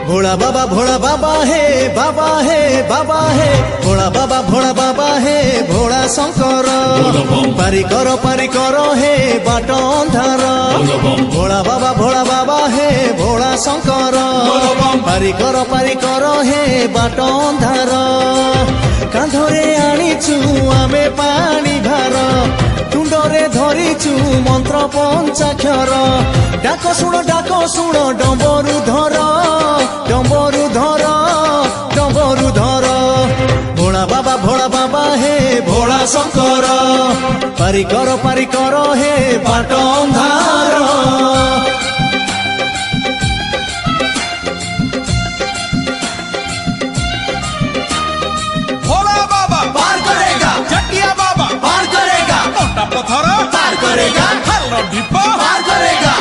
भोला बाबा हे बाबा हे बाबा हे भोला बाबा हे भोला शंकर पारी कर हे बाट अंधार भोला बाबा हे भोला शंकर पारी कर हे बाट अंधार कांधरे आनीचु आमे पानी भार तुंडरे धरिचु मंत्र पंचाक्षर डाक शुण डंबरु धर भोला बाबा हे भोला शंकर पारी कर हे बाट अंधार भोला बाबा पार करेगा, जटिया बाबा पार करेगा, मोटा पत्थर पार करेगा, हर डिब्बा पार करेगा।